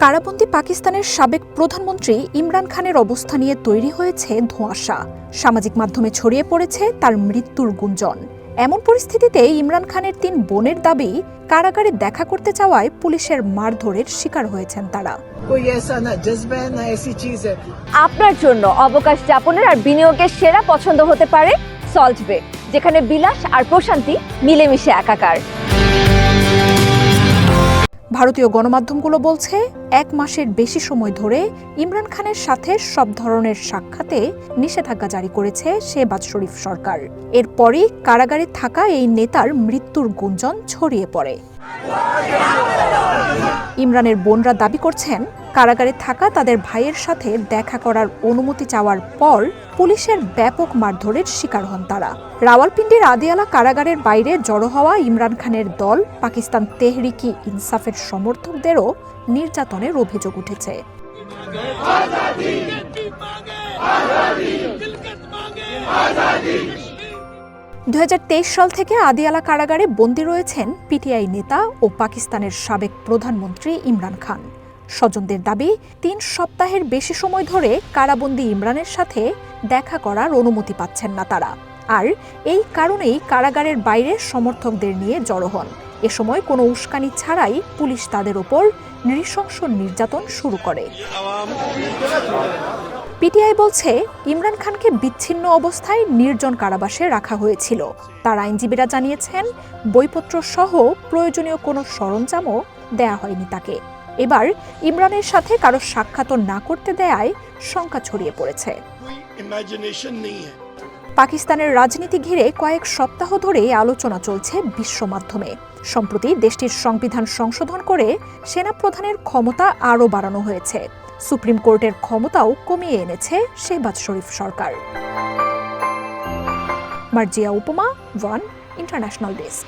কারাবন্দী পাকিস্তানের সাবেক প্রধানমন্ত্রী ইমরান খানের অবস্থা নিয়ে তৈরি হয়েছে ধোঁয়াশা। সামাজিক মাধ্যমে ছড়িয়ে পড়েছে তার মৃত্যুর গুঞ্জন। এমন পরিস্থিতিতে ইমরান খানের ৩ বোনের দাবি, কারাগারে দেখা করতে চাওয়ায় পুলিশের মারধরের শিকার হয়েছেন তারা। আপনার জন্য অবকাশ যাপনের আর বিনিয়োগের সেরা পছন্দ হতে পারে সল্ট বে, যেখানে বিলাস আর প্রশান্তি মিলেমিশে একাকার। ভারতীয় গণমাধ্যমগুলো বলছে, ১ মাসের বেশি সময় ধরে ইমরান খানের সাথে সব ধরনের সাক্ষাতে নিষেধাজ্ঞা জারি করেছে শেহবাজ শরীফ সরকার। এরপরই কারাগারে থাকা এই নেতার মৃত্যুর গুঞ্জন ছড়িয়ে পড়ে। ইমরানের বোনরা দাবি করছেন, কারাগারে থাকা তাদের ভাইয়ের সাথে দেখা করার অনুমতি চাওয়ার পর পুলিশের ব্যাপক মারধরের শিকার হন তারা। রাওয়ালপিন্ডির আদিয়ালা কারাগারের বাইরে জড়ো হওয়া ইমরান খানের দল পাকিস্তান তেহরিকি ইনসাফের সমর্থকদেরও নির্যাতনের অভিযোগ উঠেছে। ২০২৩ সাল থেকে আদিয়ালা কারাগারে বন্দী রয়েছেন পিটিআই নেতা ও পাকিস্তানের সাবেক প্রধানমন্ত্রী ইমরান খান। স্বজনদের দাবি, ৩ সপ্তাহের বেশি সময় ধরে কারাবন্দী ইমরানের সাথে দেখা করার অনুমতি পাচ্ছেন না তারা। আর এই কারণেই কারাগারের বাইরে সমর্থকদের নিয়ে জড়ো হন। এ সময় কোনো উস্কানি ছাড়াই পুলিশ তাদের ওপর নৃশংস নির্যাতন শুরু করে। পিটিআই বলছে, ইমরান খানকে বিচ্ছিন্ন অবস্থায় নির্জন কারাবাসে রাখা হয়েছিল। তার আইনজীবীরা জানিয়েছেন, বইপত্র সহ প্রয়োজনীয় কোনো সরঞ্জামও দেয়া হয়নি তাকে। এবার ইমরানের সাথে কারো সাক্ষাৎ না করতে দেয়ায় শঙ্কা ছড়িয়ে পড়েছে। পাকিস্তানের রাজনীতি ঘিরে কয়েক সপ্তাহ ধরে আলোচনা চলছে বিশ্ব মাধ্যমে। সম্প্রতি দেশটির সংবিধান সংশোধন করে সেনাপ্রধানের ক্ষমতা আরও বাড়ানো হয়েছে। সুপ্রিম কোর্টের ক্ষমতাও কমিয়ে এনেছে শেহবাজ শরীফ সরকার। মার্জিয়া উপমা, ওয়ান ইন্টারন্যাশনাল ডেস্ক।